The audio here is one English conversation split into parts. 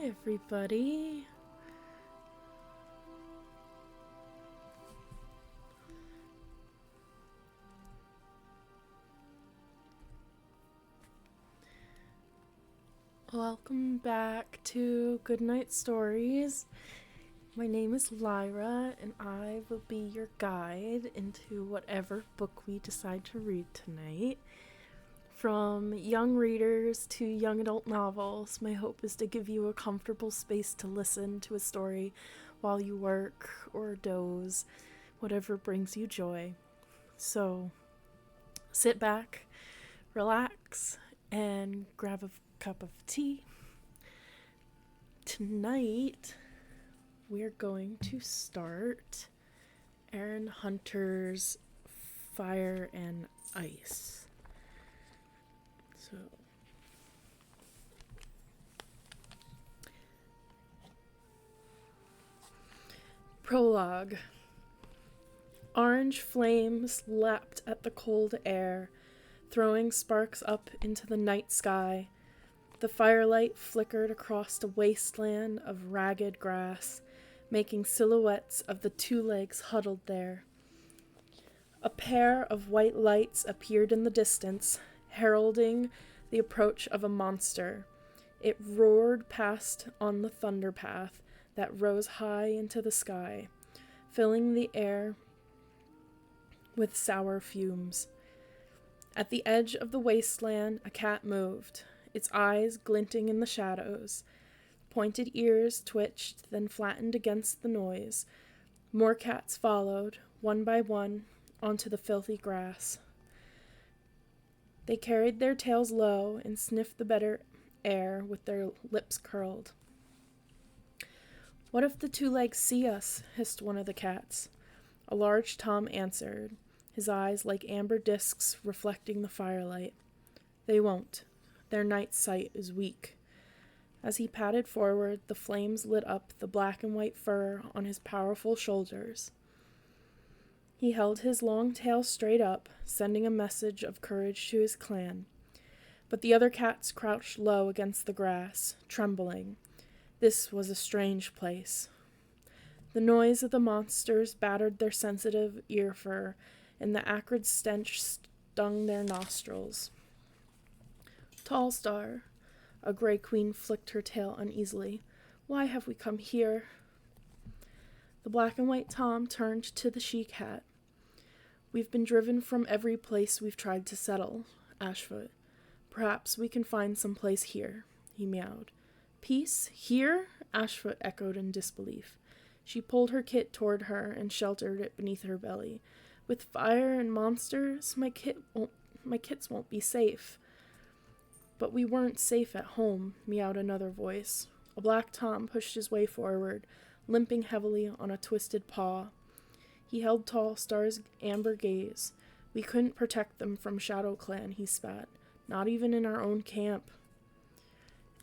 everybody. Welcome back to Goodnight Stories. My name is Lyra, and I will be your guide into whatever book we decide to read tonight. From young readers to young adult novels, my hope is to give you a comfortable space to listen to a story while you work or doze, whatever brings you joy. So, sit back, relax, and grab a cup of tea. Tonight, we're going to start Erin Hunter's Fire and Ice. So, Prologue. Orange flames leapt at the cold air, throwing sparks up into the night sky. The firelight flickered across a wasteland of ragged grass, making silhouettes of the two legs huddled there. A pair of white lights appeared in the distance, heralding the approach of a monster. It roared past on the thunder path that rose high into the sky, filling the air with sour fumes. At the edge of the wasteland, a cat moved, its eyes glinting in the shadows. Pointed ears twitched, then flattened against the noise. More cats followed, one by one, onto the filthy grass. They carried their tails low and sniffed the better air with their lips curled. "What if the two legs see us?" hissed one of the cats. A large Tom answered, his eyes like amber discs reflecting the firelight. "They won't. Their night sight is weak." As he padded forward, the flames lit up the black and white fur on his powerful shoulders. He held his long tail straight up, sending a message of courage to his clan. But the other cats crouched low against the grass, trembling. This was a strange place. The noise of the monsters battered their sensitive ear fur, and the acrid stench stung their nostrils. "Tall Star," a gray queen flicked her tail uneasily. "Why have we come here?" The black and white Tom turned to the she-cat. "We've been driven from every place we've tried to settle, Ashfoot. Perhaps we can find some place here," he meowed. "Peace? Here?" Ashfoot echoed in disbelief. She pulled her kit toward her and sheltered it beneath her belly. "With fire and monsters, my kits won't be safe." "But we weren't safe at home," meowed another voice. A black Tom pushed his way forward, limping heavily on a twisted paw. He held Tall Star's amber gaze. "We couldn't protect them from Shadow Clan," he spat. "Not even in our own camp."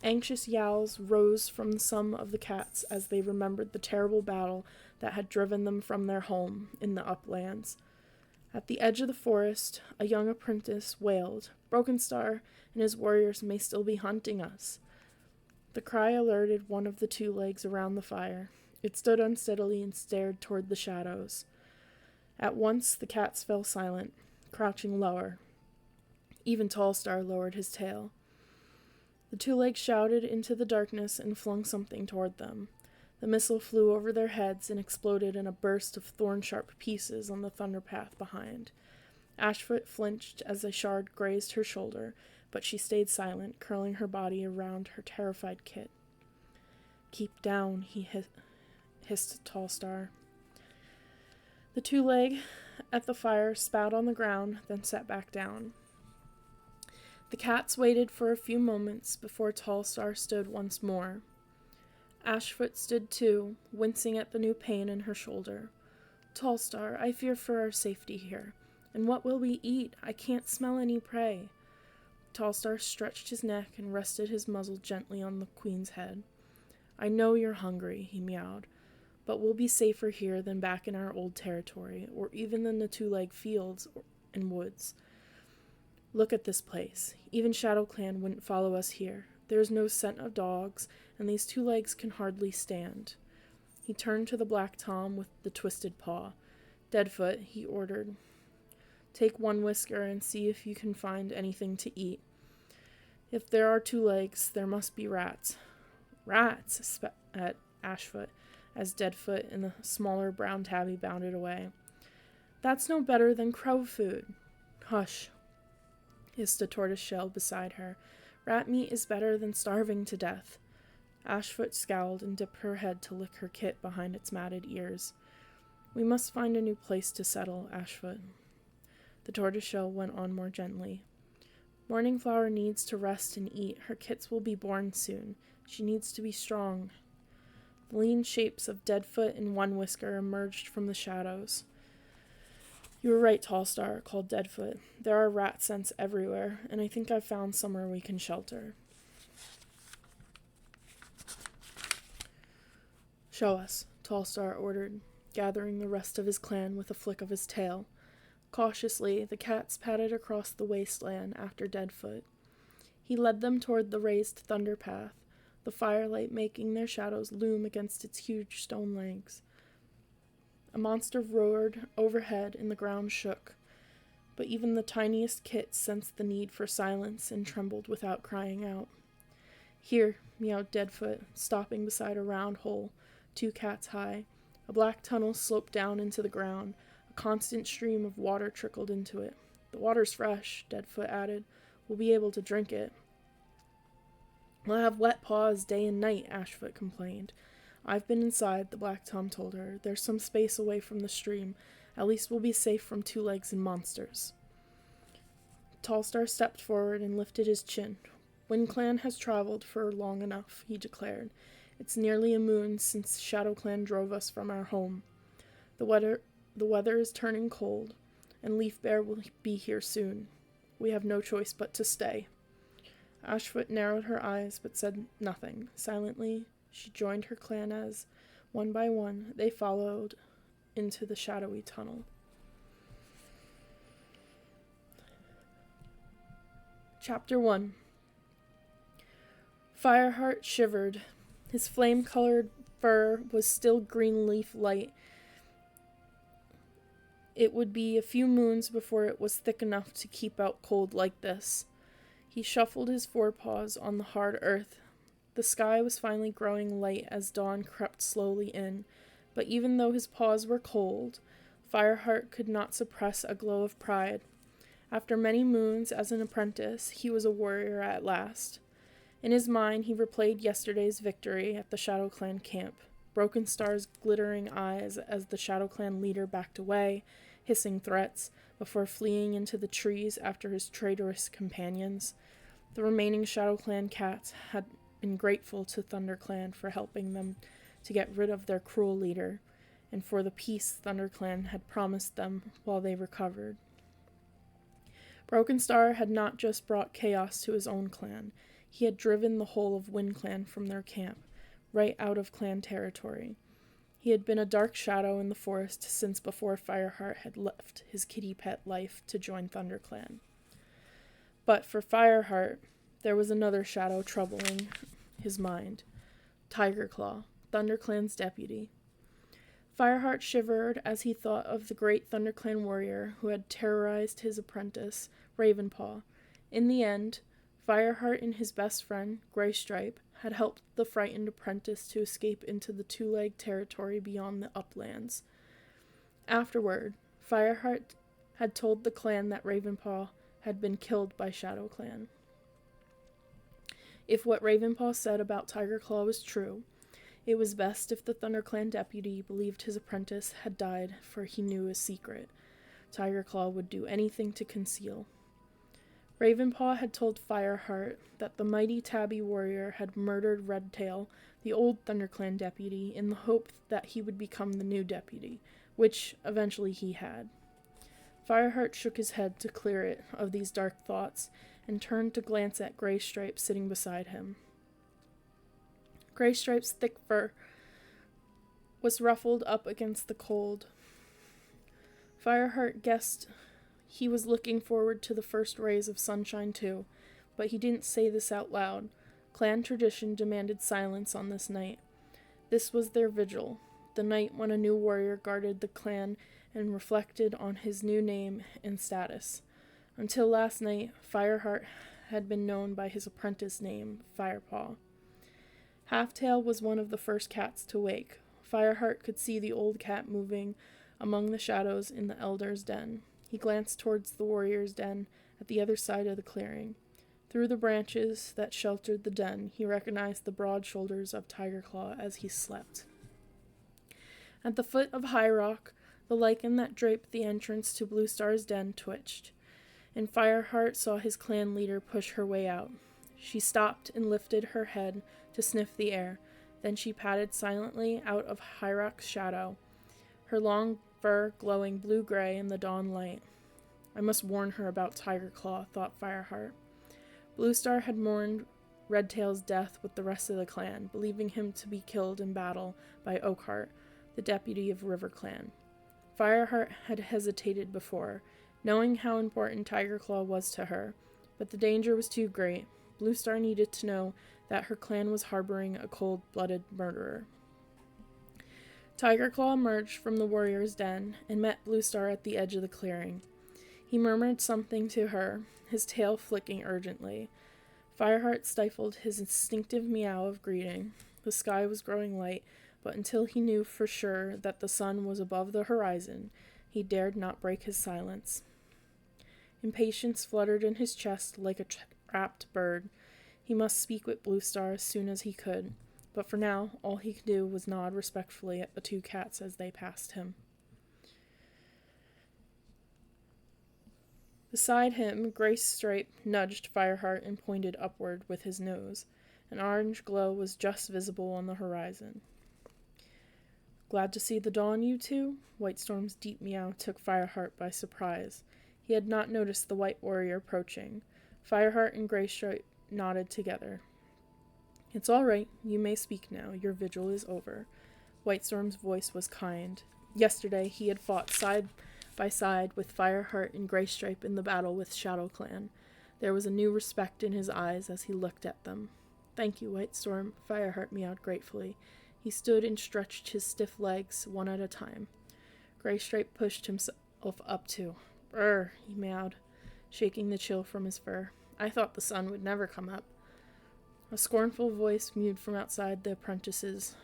Anxious yowls rose from some of the cats as they remembered the terrible battle that had driven them from their home in the uplands. At the edge of the forest, a young apprentice wailed, "Broken Star and his warriors may still be hunting us." The cry alerted one of the two legs around the fire. It stood unsteadily and stared toward the shadows. At once the cats fell silent, crouching lower. Even Tall Star lowered his tail. The two legs shouted into the darkness and flung something toward them. The missile flew over their heads and exploded in a burst of thorn-sharp pieces on the thunder path behind. Ashfoot flinched as a shard grazed her shoulder, but she stayed silent, curling her body around her terrified kit. "Keep down," he hissed Tall Star. The two-leg at the fire spat on the ground, then sat back down. The cats waited for a few moments before Tall Star stood once more. Ashfoot stood too, wincing at the new pain in her shoulder. "Tall Star, I fear for our safety here. And what will we eat? I can't smell any prey." Tall Star stretched his neck and rested his muzzle gently on the queen's head. "I know you're hungry," he meowed, "but we'll be safer here than back in our old territory, or even in the two-leg fields and woods. Look at this place. Even Shadow Clan wouldn't follow us here. There is no scent of dogs, and these 2 legs can hardly stand. He turned to the black Tom with the twisted paw. Deadfoot, he ordered, take 1 whisker and see if you can find anything to eat. If there are 2 legs, there must be rats. Rats, spat Ashfoot, as Deadfoot and the smaller brown tabby bounded away. That's no better than crow food. Hush, hissed a tortoiseshell beside her. Rat meat is better than starving to death. Ashfoot scowled and dipped her head to lick her kit behind its matted ears. We must find a new place to settle, Ashfoot. The tortoiseshell went on more gently. Morning Flower needs to rest and eat. Her kits will be born soon. She needs to be strong. The lean shapes of Deadfoot and One Whisker emerged from the shadows. You were right, Tallstar, called Deadfoot. There are rat scents everywhere, and I think I've found somewhere we can shelter. Show us, Tallstar ordered, gathering the rest of his clan with a flick of his tail. Cautiously, the cats padded across the wasteland after Deadfoot. He led them toward the raised thunder path, the firelight making their shadows loom against its huge stone legs. A monster roared overhead and the ground shook, but even the tiniest kit sensed the need for silence and trembled without crying out. Here, meowed Deadfoot, stopping beside a round hole, 2 cats high. A black tunnel sloped down into the ground. A constant stream of water trickled into it. The water's fresh, Deadfoot added. We'll be able to drink it. We'll have wet paws day and night, Ashfoot complained. I've been inside, the black Tom told her. There's some space away from the stream. At least we'll be safe from 2 legs and monsters. Tallstar stepped forward and lifted his chin. WindClan has traveled for long enough, he declared. It's nearly a moon since ShadowClan drove us from our home. The weather is turning cold, and Leaf Bear will be here soon. We have no choice but to stay. Ashfoot narrowed her eyes but said nothing. Silently, she joined her clan as, one by one, they followed into the shadowy tunnel. Chapter 1. Fireheart shivered. His flame-colored fur was still green leaf light. It would be a few moons before it was thick enough to keep out cold like this. He shuffled his forepaws on the hard earth. The sky was finally growing light as dawn crept slowly in, but even though his paws were cold, Fireheart could not suppress a glow of pride. After many moons as an apprentice, he was a warrior at last. In his mind, he replayed yesterday's victory at the ShadowClan camp, Broken Star's glittering eyes as the ShadowClan leader backed away, hissing threats, before fleeing into the trees after his traitorous companions. The remaining ShadowClan cats had been grateful to ThunderClan for helping them to get rid of their cruel leader, and for the peace ThunderClan had promised them while they recovered. Broken Star had not just brought chaos to his own clan. He had driven the whole of WindClan from their camp, right out of clan territory. He had been a dark shadow in the forest since before Fireheart had left his kitty pet life to join ThunderClan. But for Fireheart, there was another shadow troubling his mind. Tigerclaw, ThunderClan's deputy. Fireheart shivered as he thought of the great ThunderClan warrior who had terrorized his apprentice, Ravenpaw. In the end, Fireheart and his best friend, Graystripe, had helped the frightened apprentice to escape into the 2-leg territory beyond the uplands. Afterward, Fireheart had told the clan that Ravenpaw had been killed by ShadowClan. If what Ravenpaw said about Tigerclaw was true, it was best if the ThunderClan deputy believed his apprentice had died, for he knew a secret Tigerclaw would do anything to conceal. Ravenpaw had told Fireheart that the mighty tabby warrior had murdered Redtail, the old ThunderClan deputy, in the hope that he would become the new deputy, which eventually he had. Fireheart shook his head to clear it of these dark thoughts, and turned to glance at Graystripe sitting beside him. Graystripe's thick fur was ruffled up against the cold. Fireheart guessed he was looking forward to the first rays of sunshine too, but he didn't say this out loud. Clan tradition demanded silence on this night. This was their vigil, the night when a new warrior guarded the clan and reflected on his new name and status. Until last night, Fireheart had been known by his apprentice name, Firepaw. Halftail was one of the first cats to wake. Fireheart could see the old cat moving among the shadows in the elder's den. He glanced towards the warrior's den at the other side of the clearing. Through the branches that sheltered the den, he recognized the broad shoulders of Tigerclaw as he slept. At the foot of High Rock, the lichen that draped the entrance to Blue Star's den twitched, and Fireheart saw his clan leader push her way out. She stopped and lifted her head to sniff the air. Then she padded silently out of High Rock's shadow, her long fur glowing blue-gray in the dawn light. I must warn her about Tigerclaw, thought Fireheart. Blue Star had mourned Redtail's death with the rest of the clan, believing him to be killed in battle by Oakheart, the deputy of River Clan. Fireheart had hesitated before, knowing how important Tigerclaw was to her, but the danger was too great. Blue Star needed to know that her clan was harboring a cold-blooded murderer. Tigerclaw emerged from the warrior's den and met Blue Star at the edge of the clearing. He murmured something to her, his tail flicking urgently. Fireheart stifled his instinctive meow of greeting. The sky was growing light, but until he knew for sure that the sun was above the horizon, he dared not break his silence. Impatience fluttered in his chest like a trapped bird. He must speak with Blue Star as soon as he could, but for now, all he could do was nod respectfully at the two cats as they passed him. Beside him, Graystripe nudged Fireheart and pointed upward with his nose. An orange glow was just visible on the horizon. Glad to see the dawn, you two? Whitestorm's deep meow took Fireheart by surprise. He had not noticed the white warrior approaching. Fireheart and Graystripe nodded together. It's all right. You may speak now. Your vigil is over. Whitestorm's voice was kind. Yesterday he had fought side by side with Fireheart and Graystripe in the battle with ShadowClan. There was a new respect in his eyes as he looked at them. Thank you, Whitestorm, Fireheart meowed gratefully. He stood and stretched his stiff legs one at a time. Graystripe pushed himself up too. Brr, he meowed, shaking the chill from his fur. I thought the sun would never come up. A scornful voice mewed from outside the apprentice's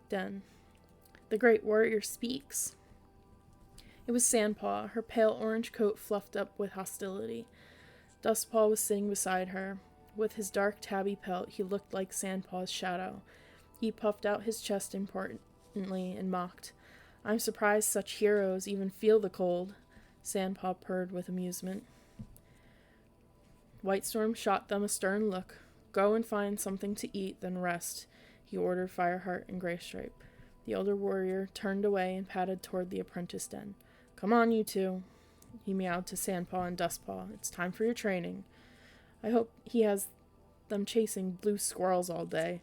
den. The great warrior speaks. It was Sandpaw, her pale orange coat fluffed up with hostility. Dustpaw was sitting beside her. With his dark tabby pelt, he looked like Sandpaw's shadow. He puffed out his chest importantly and mocked. I'm surprised such heroes even feel the cold. Sandpaw purred with amusement. Whitestorm shot them a stern look. Go and find something to eat, then rest, he ordered Fireheart and Graystripe. The elder warrior turned away and padded toward the apprentice den. Come on, you two, he meowed to Sandpaw and Dustpaw. It's time for your training. I hope he has them chasing blue squirrels all day,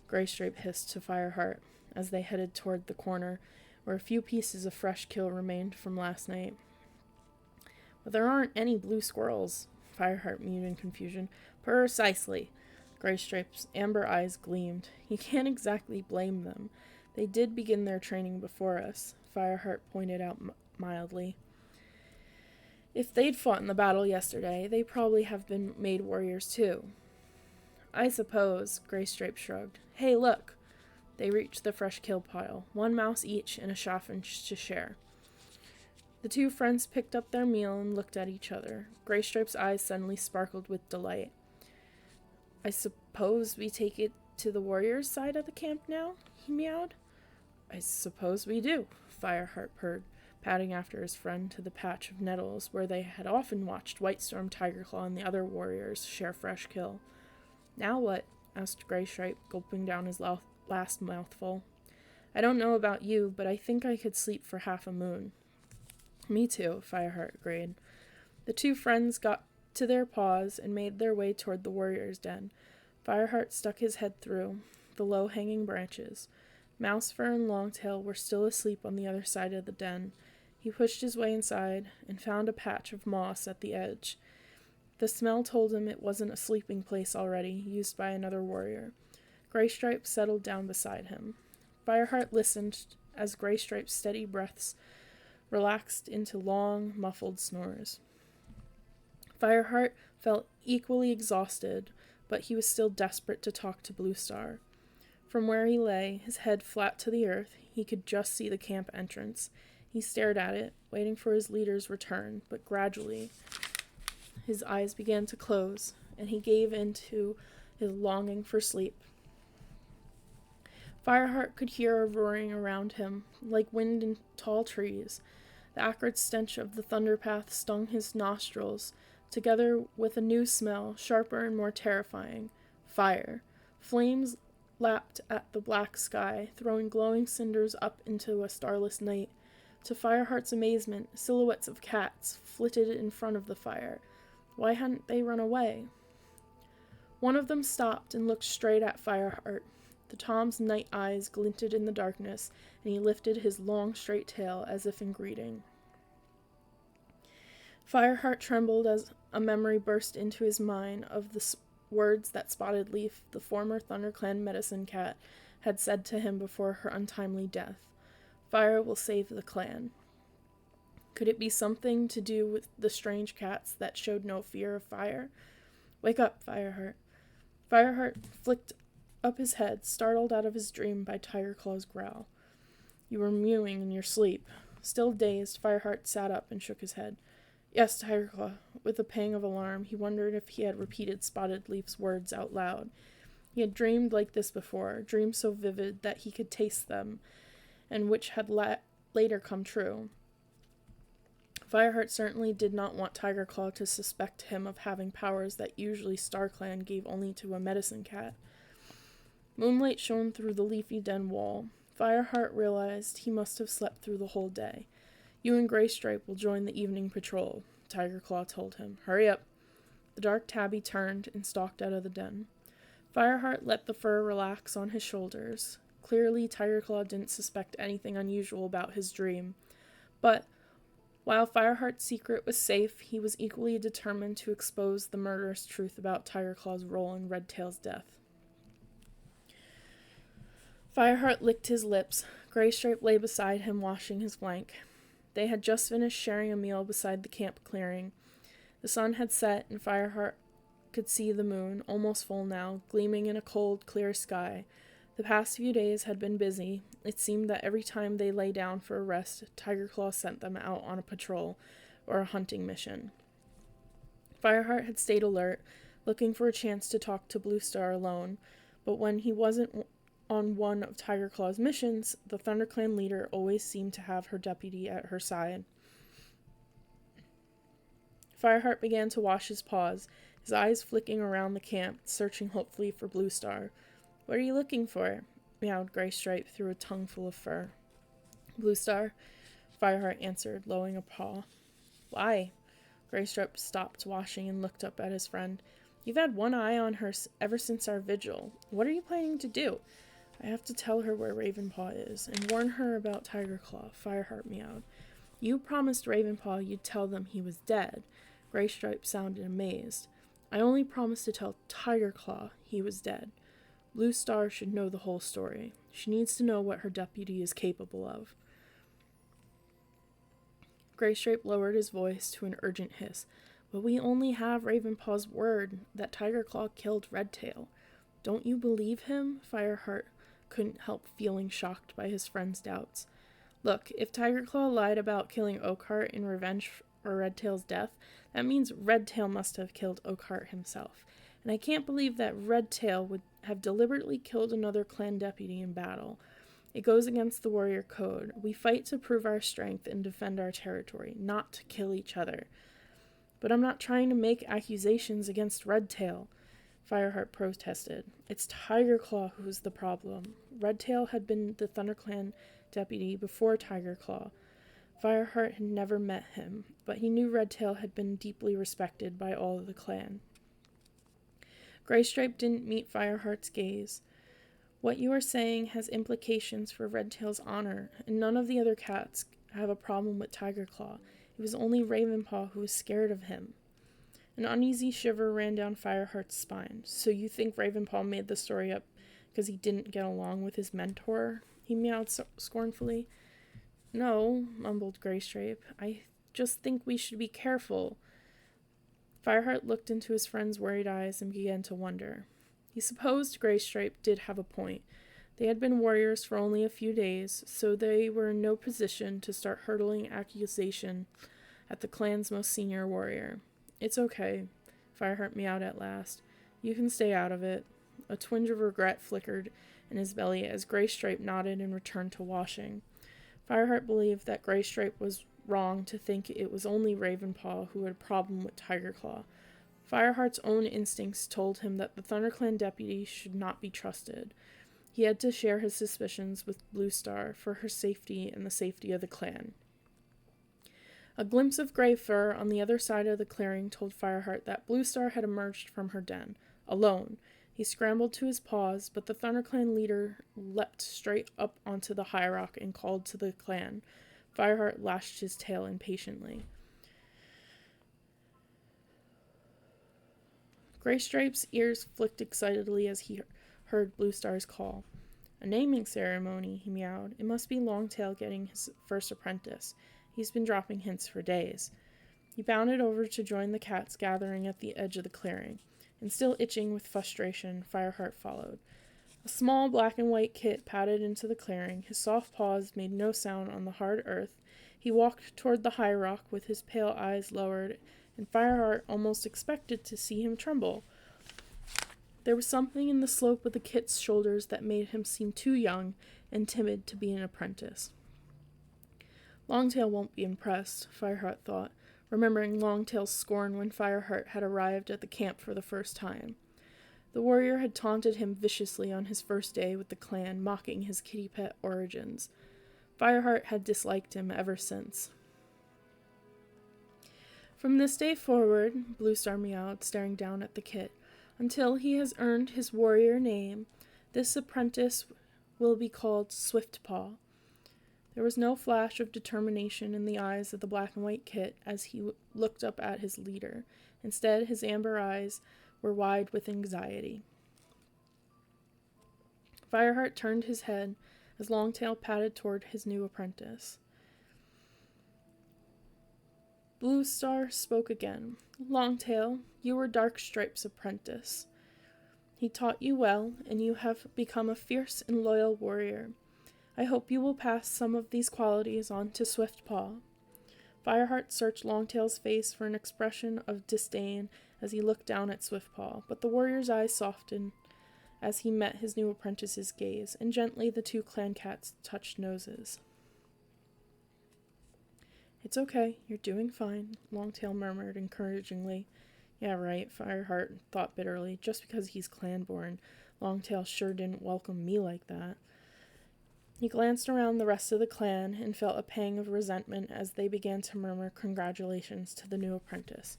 Graystripe hissed to Fireheart as they headed toward the corner where a few pieces of fresh kill remained from last night. But there aren't any blue squirrels, Fireheart mewed in confusion. Precisely. Graystripe's amber eyes gleamed. You can't exactly blame them. They did begin their training before us, Fireheart pointed out mildly. If they'd fought in the battle yesterday, they probably have been made warriors too. I suppose, Graystripe shrugged. Hey, look! They reached the fresh kill pile, one mouse each and a chaffinch to share. The two friends picked up their meal and looked at each other. Graystripe's eyes suddenly sparkled with delight. I suppose we take it to the warriors' side of the camp now? He meowed. I suppose we do, Fireheart purred, padding after his friend to the patch of nettles where they had often watched Whitestorm, Tigerclaw, and the other warriors share fresh kill. Now what? Asked Graystripe, gulping down his last mouthful. I don't know about you, but I think I could sleep for half a moon. Me too, Fireheart agreed. The two friends got to their paws and made their way toward the warrior's den. Fireheart stuck his head through the low-hanging branches. Mousefur and Longtail were still asleep on the other side of the den. He pushed his way inside and found a patch of moss at the edge. The smell told him it wasn't a sleeping place already, used by another warrior. Graystripe settled down beside him. Fireheart listened as Graystripe's steady breaths relaxed into long, muffled snores. Fireheart felt equally exhausted, but he was still desperate to talk to Bluestar. From where he lay, his head flat to the earth, he could just see the camp entrance. He stared at it, waiting for his leader's return, but gradually his eyes began to close, and he gave in to his longing for sleep. Fireheart could hear a roaring around him, like wind in tall trees. The acrid stench of the thunderpath stung his nostrils, together with a new smell, sharper and more terrifying. Fire. Flames lapped at the black sky, throwing glowing cinders up into a starless night. To Fireheart's amazement, silhouettes of cats flitted in front of the fire. Why hadn't they run away? One of them stopped and looked straight at Fireheart. The Tom's night eyes glinted in the darkness, and he lifted his long, straight tail as if in greeting. Fireheart trembled as a memory burst into his mind of the words that Spotted Leaf, the former ThunderClan medicine cat, had said to him before her untimely death. Fire will save the clan. Could it be something to do with the strange cats that showed no fear of fire? Wake up, Fireheart. Fireheart flicked up his head, startled out of his dream by Tigerclaw's growl. You were mewing in your sleep. Still dazed, Fireheart sat up and shook his head. Yes, Tigerclaw. With a pang of alarm, he wondered if he had repeated Spotted Leaf's words out loud. He had dreamed like this before, dreams so vivid that he could taste them, and which had later come true. Fireheart certainly did not want Tigerclaw to suspect him of having powers that usually StarClan gave only to a medicine cat. Moonlight shone through the leafy den wall. Fireheart realized he must have slept through the whole day. You and Graystripe will join the evening patrol, Tigerclaw told him. Hurry up. The dark tabby turned and stalked out of the den. Fireheart let the fur relax on his shoulders. Clearly, Tigerclaw didn't suspect anything unusual about his dream. But while Fireheart's secret was safe, he was equally determined to expose the murderous truth about Tigerclaw's role in Redtail's death. Fireheart licked his lips. Graystripe lay beside him, washing his flank. They had just finished sharing a meal beside the camp clearing. The sun had set, and Fireheart could see the moon, almost full now, gleaming in a cold, clear sky. The past few days had been busy. It seemed that every time they lay down for a rest, Tigerclaw sent them out on a patrol or a hunting mission. Fireheart had stayed alert, looking for a chance to talk to Bluestar alone, but when he wasn't on one of Tigerclaw's missions, the ThunderClan leader always seemed to have her deputy at her side. Fireheart began to wash his paws, his eyes flicking around the camp, searching hopefully for Bluestar. What are you looking for? Meowed Graystripe through a tongueful of fur. Bluestar, Fireheart answered, lowering a paw. Why? Graystripe stopped washing and looked up at his friend. You've had one eye on her ever since our vigil. What are you planning to do? I have to tell her where Ravenpaw is, and warn her about Tigerclaw, Fireheart meowed. You promised Ravenpaw you'd tell them he was dead. Graystripe sounded amazed. I only promised to tell Tigerclaw he was dead. Bluestar should know the whole story. She needs to know what her deputy is capable of. Graystripe lowered his voice to an urgent hiss. But we only have Ravenpaw's word that Tigerclaw killed Redtail. Don't you believe him? Fireheart couldn't help feeling shocked by his friend's doubts. Look, if Tigerclaw lied about killing Oakheart in revenge for Redtail's death, that means Redtail must have killed Oakheart himself. And I can't believe that Redtail would have deliberately killed another clan deputy in battle. It goes against the warrior code. We fight to prove our strength and defend our territory, not to kill each other. But I'm not trying to make accusations against Redtail, Fireheart protested. It's Tigerclaw who's the problem. Redtail had been the ThunderClan deputy before Tigerclaw. Fireheart had never met him, but he knew Redtail had been deeply respected by all of the clan. Graystripe didn't meet Fireheart's gaze. What you are saying has implications for Redtail's honor, and none of the other cats have a problem with Tigerclaw. It was only Ravenpaw who was scared of him. An uneasy shiver ran down Fireheart's spine. So you think Ravenpaw made the story up because he didn't get along with his mentor? He meowed scornfully. No, mumbled Greystripe. I just think we should be careful. Fireheart looked into his friend's worried eyes and began to wonder. He supposed Greystripe did have a point. They had been warriors for only a few days, so they were in no position to start hurling accusation at the clan's most senior warrior. It's okay, Fireheart meowed at last. You can stay out of it. A twinge of regret flickered in his belly as Greystripe nodded and returned to washing. Fireheart believed that Greystripe was wrong to think it was only Ravenpaw who had a problem with Tigerclaw. Fireheart's own instincts told him that the ThunderClan deputy should not be trusted. He had to share his suspicions with Bluestar for her safety and the safety of the clan. A glimpse of gray fur on the other side of the clearing told Fireheart that Bluestar had emerged from her den, alone. He scrambled to his paws, but the ThunderClan leader leapt straight up onto the high rock and called to the clan. Fireheart lashed his tail impatiently. Greystripe's ears flicked excitedly as he heard Bluestar's call. A naming ceremony, he meowed. It must be Longtail getting his first apprentice. He's been dropping hints for days. He bounded over to join the cats gathering at the edge of the clearing, and still itching with frustration, Fireheart followed. A small black and white kit padded into the clearing. His soft paws made no sound on the hard earth. He walked toward the high rock with his pale eyes lowered, and Fireheart almost expected to see him tremble. There was something in the slope of the kit's shoulders that made him seem too young and timid to be an apprentice. Longtail won't be impressed, Fireheart thought, remembering Longtail's scorn when Fireheart had arrived at the camp for the first time. The warrior had taunted him viciously on his first day with the clan, mocking his kitty pet origins. Fireheart had disliked him ever since. From this day forward, Bluestar meowed, staring down at the kit, until he has earned his warrior name, this apprentice will be called Swiftpaw. There was no flash of determination in the eyes of the black and white kit as he looked up at his leader. Instead, his amber eyes were wide with anxiety. Fireheart turned his head as Longtail padded toward his new apprentice. Bluestar spoke again. Longtail, you were Darkstripe's apprentice. He taught you well, and you have become a fierce and loyal warrior. I hope you will pass some of these qualities on to Swiftpaw. Fireheart searched Longtail's face for an expression of disdain as he looked down at Swiftpaw, but the warrior's eyes softened as he met his new apprentice's gaze, and gently the two clan cats touched noses. It's okay, you're doing fine, Longtail murmured encouragingly. Yeah, right, Fireheart thought bitterly. Just because he's clan-born, Longtail sure didn't welcome me like that. He glanced around the rest of the clan and felt a pang of resentment as they began to murmur congratulations to the new apprentice.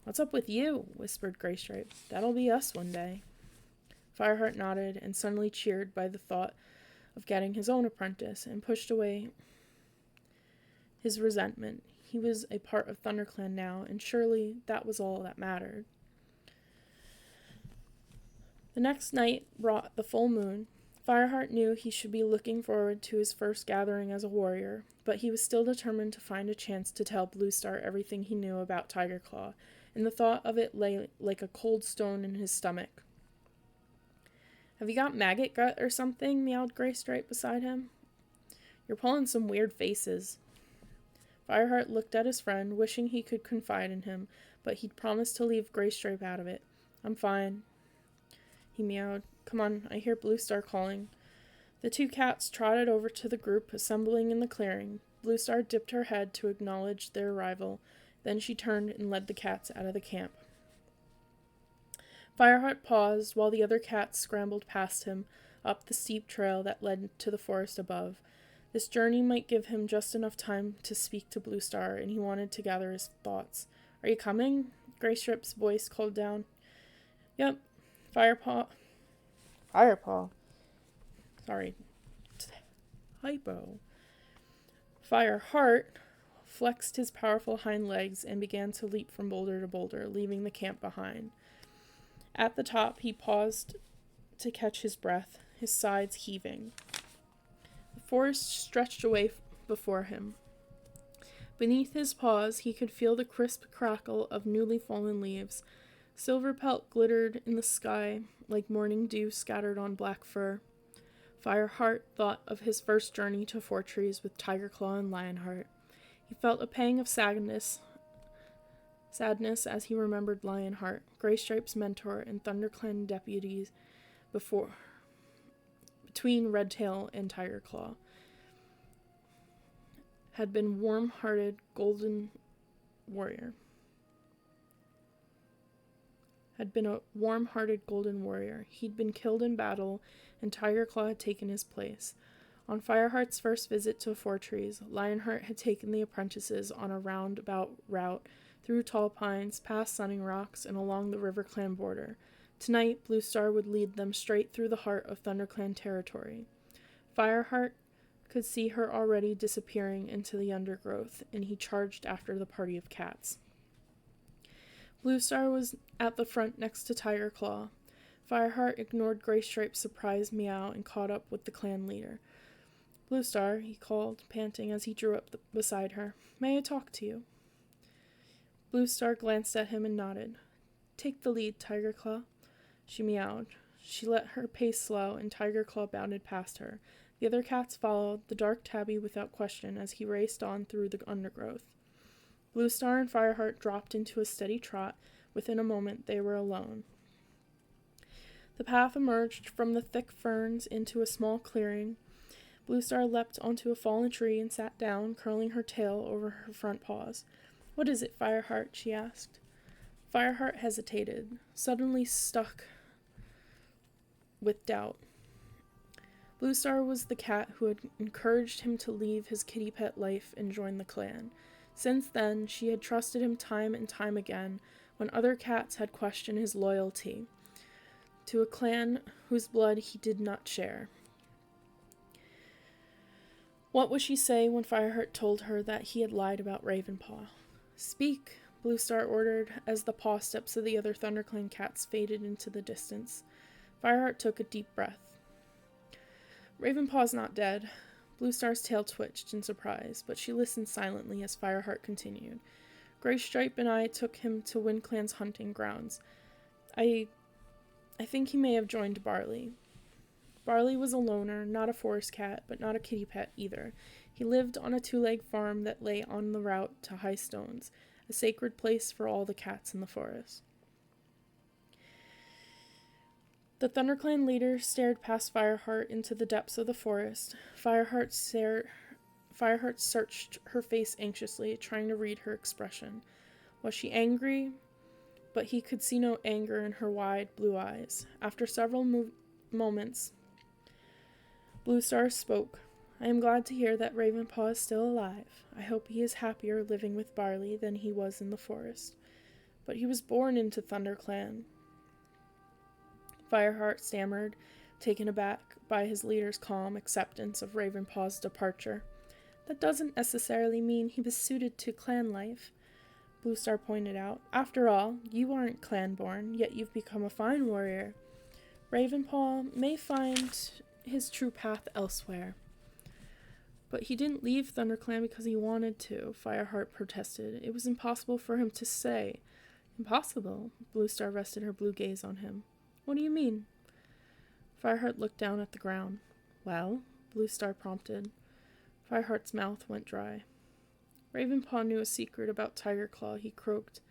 What's up with you? Whispered Greystripe. That'll be us one day. Fireheart nodded and suddenly cheered by the thought of getting his own apprentice and pushed away his resentment. He was a part of ThunderClan now, and surely that was all that mattered. The next night brought the full moon. Fireheart knew he should be looking forward to his first gathering as a warrior, but he was still determined to find a chance to tell Bluestar everything he knew about Tigerclaw, and the thought of it lay like a cold stone in his stomach. Have you got maggot gut or something? Meowed Greystripe beside him. You're pulling some weird faces. Fireheart looked at his friend, wishing he could confide in him, but he'd promised to leave Greystripe out of it. I'm fine, he meowed. Come on, I hear Bluestar calling. The two cats trotted over to the group assembling in the clearing. Bluestar dipped her head to acknowledge their arrival. Then she turned and led the cats out of the camp. Fireheart paused while the other cats scrambled past him up the steep trail that led to the forest above. This journey might give him just enough time to speak to Bluestar, and he wanted to gather his thoughts. Are you coming? Greystripe's voice called down. Yep. Firepaw. Sorry. Typo. Fireheart flexed his powerful hind legs, and began to leap from boulder to boulder, leaving the camp behind. At the top, he paused to catch his breath, his sides heaving. The forest stretched away before him. Beneath his paws, he could feel the crisp crackle of newly fallen leaves. Silver pelt glittered in the sky like morning dew scattered on black fur. Fireheart thought of his first journey to Fortress with Tigerclaw and Lionheart. He felt a pang of sadness as he remembered Lionheart, Greystripe's mentor and ThunderClan deputies between Redtail and Tigerclaw. Had been warm-hearted golden warrior. He'd been killed in battle, and Tigerclaw had taken his place. On Fireheart's first visit to Fortress, Lionheart had taken the apprentices on a roundabout route through tall pines, past Sunning Rocks, and along the RiverClan border. Tonight, Bluestar would lead them straight through the heart of ThunderClan territory. Fireheart could see her already disappearing into the undergrowth, and he charged after the party of cats. Bluestar was at the front next to Tigerclaw. Fireheart ignored Greystripe's surprised meow and caught up with the clan leader. Bluestar, he called, panting as he drew up beside her. May I talk to you? Bluestar glanced at him and nodded. Take the lead, Tigerclaw. She meowed. She let her pace slow, and Tigerclaw bounded past her. The other cats followed, the dark tabby without question, as he raced on through the undergrowth. Bluestar and Fireheart dropped into a steady trot. Within a moment, they were alone. The path emerged from the thick ferns into a small clearing. Bluestar leapt onto a fallen tree and sat down, curling her tail over her front paws. What is it, Fireheart? She asked. Fireheart hesitated, suddenly stuck with doubt. Bluestar was the cat who had encouraged him to leave his kitty pet life and join the clan. Since then, she had trusted him time and time again when other cats had questioned his loyalty to a clan whose blood he did not share. What would she say when Fireheart told her that he had lied about Ravenpaw? Speak, Bluestar ordered as the paw steps of the other ThunderClan cats faded into the distance. Fireheart took a deep breath. Ravenpaw's not dead. Bluestar's tail twitched in surprise, but she listened silently as Fireheart continued. Greystripe and I took him to WindClan's hunting grounds. I think he may have joined Barley. Barley was a loner, not a forest cat, but not a kitty pet either. He lived on a two-leg farm that lay on the route to High Stones, a sacred place for all the cats in the forest. The ThunderClan leader stared past Fireheart into the depths of the forest. Fireheart searched her face anxiously, trying to read her expression. Was she angry? But he could see no anger in her wide blue eyes. After several moments, Bluestar spoke. I am glad to hear that Ravenpaw is still alive. I hope he is happier living with Barley than he was in the forest. But he was born into ThunderClan. Fireheart stammered, taken aback by his leader's calm acceptance of Ravenpaw's departure. That doesn't necessarily mean he was suited to clan life, Bluestar pointed out. After all, you aren't clan-born, yet you've become a fine warrior. Ravenpaw may find his true path elsewhere. But he didn't leave ThunderClan because he wanted to, Fireheart protested. It was impossible for him to stay. Impossible? Bluestar rested her blue gaze on him. What do you mean? Fireheart looked down at the ground. Well, Bluestar prompted. Fireheart's mouth went dry. Ravenpaw knew a secret about Tigerclaw, he croaked.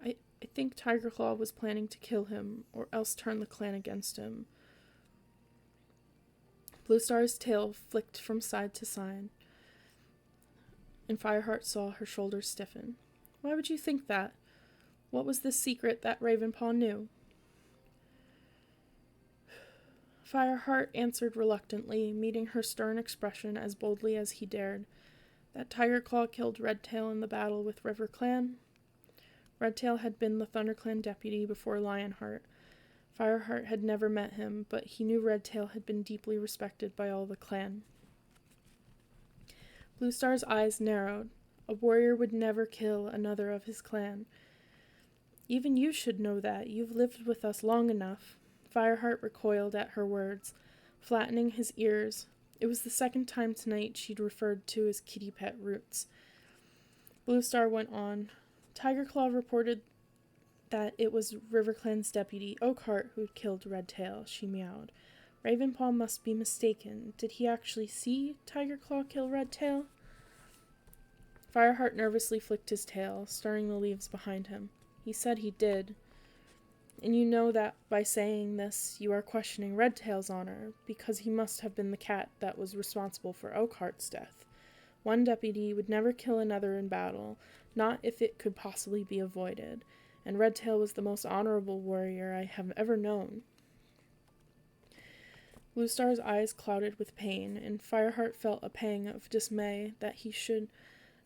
I think Tigerclaw was planning to kill him, or else turn the clan against him. Bluestar's tail flicked from side to side, and Fireheart saw her shoulders stiffen. Why would you think that? What was the secret that Ravenpaw knew? Fireheart answered reluctantly, meeting her stern expression as boldly as he dared. That Tigerclaw killed Redtail in the battle with RiverClan. Redtail had been the ThunderClan deputy before Lionheart. Fireheart had never met him, but he knew Redtail had been deeply respected by all the clan. Bluestar's eyes narrowed. A warrior would never kill another of his clan. Even you should know that. You've lived with us long enough. Fireheart recoiled at her words, flattening his ears. It was the second time tonight she'd referred to his kitty pet Roots. Bluestar went on. Tigerclaw reported that it was RiverClan's deputy, Oakheart, who'd killed Redtail, she meowed. Ravenpaw must be mistaken. Did he actually see Tigerclaw kill Redtail? Fireheart nervously flicked his tail, stirring the leaves behind him. He said he did. And you know that by saying this, you are questioning Redtail's honor, because he must have been the cat that was responsible for Oakheart's death. One deputy would never kill another in battle, not if it could possibly be avoided, and Redtail was the most honorable warrior I have ever known. Bluestar's eyes clouded with pain, and Fireheart felt a pang of dismay that he should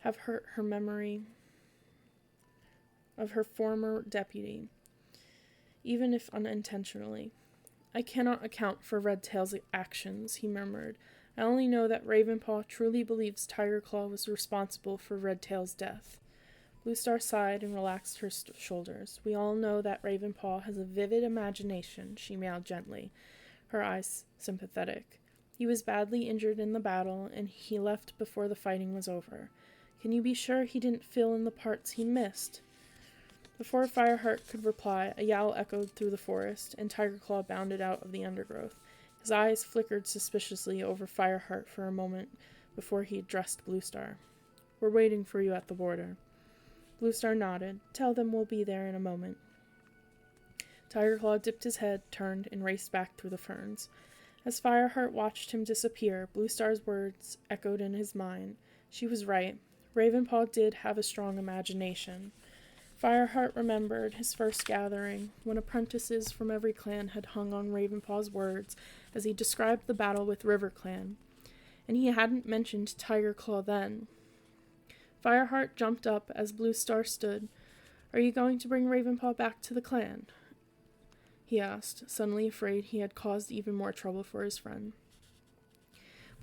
have hurt her memory of her former deputy, even if unintentionally. I cannot account for Redtail's actions, he murmured. I only know that Ravenpaw truly believes Tigerclaw was responsible for Redtail's death. Bluestar sighed and relaxed her shoulders. We all know that Ravenpaw has a vivid imagination, she meowed gently, her eyes sympathetic. He was badly injured in the battle, and he left before the fighting was over. Can you be sure he didn't fill in the parts he missed? Before Fireheart could reply, a yowl echoed through the forest, and Tigerclaw bounded out of the undergrowth. His eyes flickered suspiciously over Fireheart for a moment before he addressed Bluestar. We're waiting for you at the border. Bluestar nodded. Tell them we'll be there in a moment. Tigerclaw dipped his head, turned, and raced back through the ferns. As Fireheart watched him disappear, Bluestar's words echoed in his mind. She was right. Ravenpaw did have a strong imagination. Fireheart remembered his first gathering, when apprentices from every clan had hung on Ravenpaw's words as he described the battle with RiverClan, and he hadn't mentioned Tigerclaw then. Fireheart jumped up as Bluestar stood. Are you going to bring Ravenpaw back to the clan? He asked, suddenly afraid he had caused even more trouble for his friend.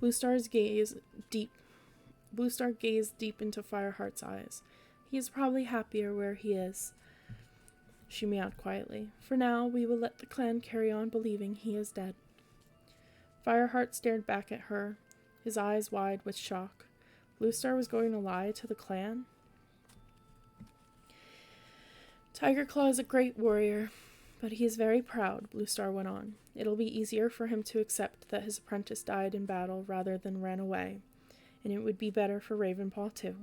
Bluestar gazed deep into Fireheart's eyes. He is probably happier where he is, she meowed quietly. For now, we will let the clan carry on believing he is dead. Fireheart stared back at her, his eyes wide with shock. Bluestar was going to lie to the clan? Tigerclaw is a great warrior, but he is very proud, Bluestar went on. It'll be easier for him to accept that his apprentice died in battle rather than ran away, and it would be better for Ravenpaw too.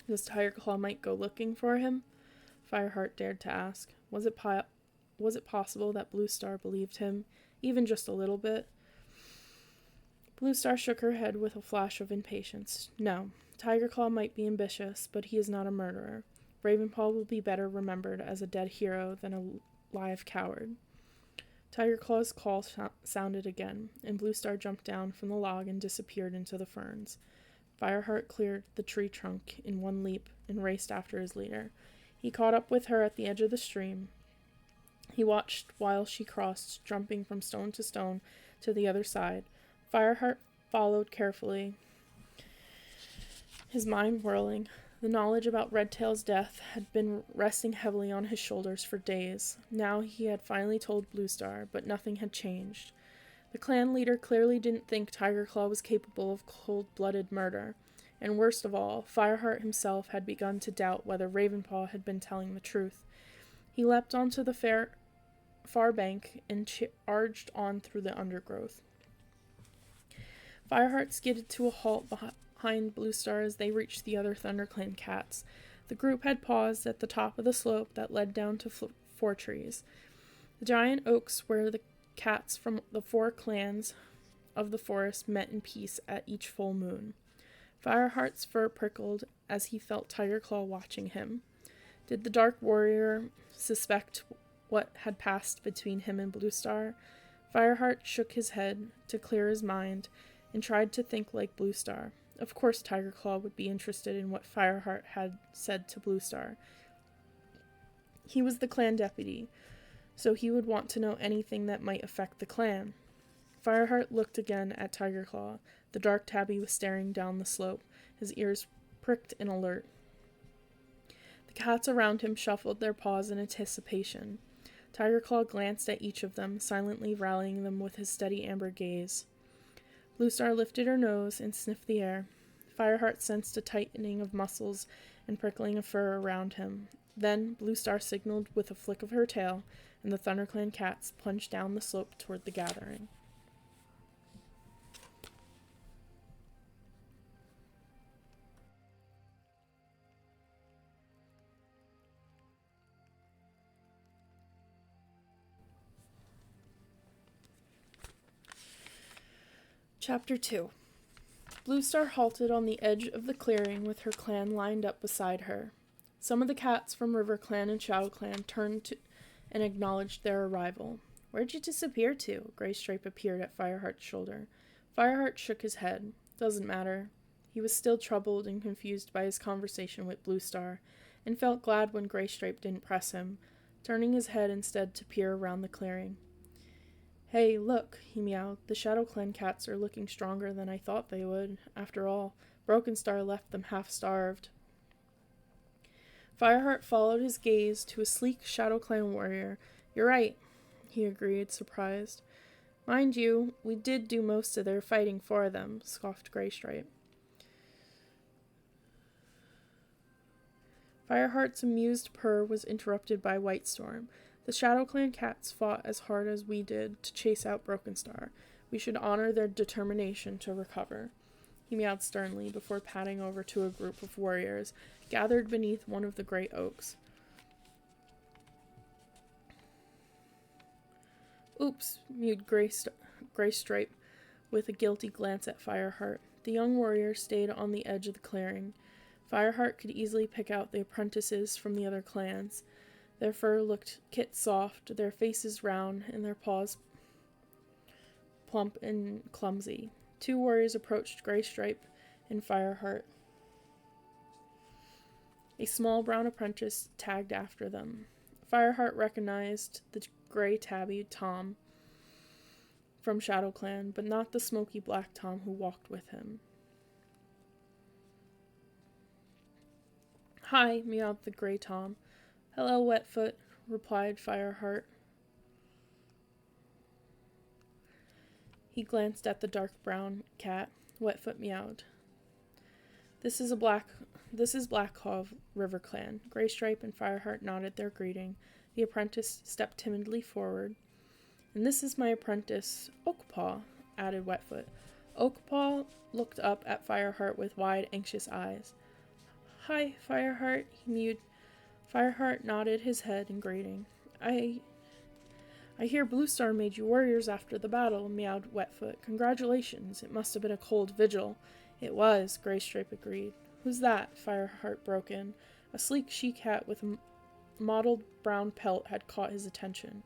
Does Tigerclaw might go looking for him? Fireheart dared to ask. Was it possible that Bluestar believed him, even just a little bit? Bluestar shook her head with a flash of impatience. No, Tigerclaw might be ambitious, but he is not a murderer. Ravenpaw will be better remembered as a dead hero than a live coward. Tigerclaw's call sounded again, and Bluestar jumped down from the log and disappeared into the ferns. Fireheart cleared the tree trunk in one leap and raced after his leader. He caught up with her at the edge of the stream. He watched while she crossed, jumping from stone to stone to the other side. Fireheart followed carefully, his mind whirling. The knowledge about Redtail's death had been resting heavily on his shoulders for days. Now he had finally told Bluestar, but nothing had changed. The clan leader clearly didn't think Tigerclaw was capable of cold-blooded murder, and worst of all, Fireheart himself had begun to doubt whether Ravenpaw had been telling the truth. He leapt onto the far bank and charged on through the undergrowth. Fireheart skidded to a halt behind Bluestar as they reached the other ThunderClan cats. The group had paused at the top of the slope that led down to 4 trees. The giant oaks where the cats from the 4 clans of the forest met in peace at each full moon. Fireheart's fur prickled as he felt Tigerclaw watching him. Did the dark warrior suspect what had passed between him and Bluestar? Fireheart shook his head to clear his mind and tried to think like Bluestar. Of course Tigerclaw would be interested in what Fireheart had said to Bluestar. He was the clan deputy, so he would want to know anything that might affect the clan. Fireheart looked again at Tigerclaw. The dark tabby was staring down the slope, his ears pricked in alert. The cats around him shuffled their paws in anticipation. Tigerclaw glanced at each of them, silently rallying them with his steady amber gaze. Bluestar lifted her nose and sniffed the air. Fireheart sensed a tightening of muscles and prickling of fur around him. Then Bluestar signaled with a flick of her tail, and the ThunderClan cats plunged down the slope toward the gathering. Chapter 2. Bluestar halted on the edge of the clearing with her clan lined up beside her. Some of the cats from River Clan and Shadow Clan turned to and acknowledged their arrival. "Where'd you disappear to?" Greystripe appeared at Fireheart's shoulder. Fireheart shook his head. "Doesn't matter." He was still troubled and confused by his conversation with Bluestar, and felt glad when Greystripe didn't press him, turning his head instead to peer around the clearing. "Hey, look," he meowed. "The Shadow Clan cats are looking stronger than I thought they would. After all, Broken Star left them half-starved." Fireheart followed his gaze to a sleek Shadow Clan warrior. "You're right," he agreed, surprised. "Mind you, we did do most of their fighting for them," scoffed Greystripe. Fireheart's amused purr was interrupted by Whitestorm. "The Shadow Clan cats fought as hard as we did to chase out Broken Star. We should honor their determination to recover." He meowed sternly before padding over to a group of warriors gathered beneath one of the great oaks. "Oops," mewed Greystripe with a guilty glance at Fireheart. The young warrior stayed on the edge of the clearing. Fireheart could easily pick out the apprentices from the other clans. Their fur looked kit-soft, their faces round, and their paws plump and clumsy. Two warriors approached Greystripe and Fireheart. A small brown apprentice tagged after them. Fireheart recognized the gray tabby Tom from Shadow Clan, but not the smoky black Tom who walked with him. "Hi," meowed the gray Tom. "Hello, Wetfoot," replied Fireheart. He glanced at the dark brown cat. Wetfoot meowed. This is Black Claw River Clan." Greystripe and Fireheart nodded their greeting. The apprentice stepped timidly forward. "And this is my apprentice, Oakpaw," added Wetfoot. Oakpaw looked up at Fireheart with wide, anxious eyes. "Hi, Fireheart," he mewed. Fireheart nodded his head in greeting. I hear Bluestar made you warriors after the battle," meowed Wetfoot. "Congratulations. It must have been a cold vigil." "It was," Greystripe agreed. "Who's that?" Fireheart broke in. A sleek she-cat with a mottled brown pelt had caught his attention.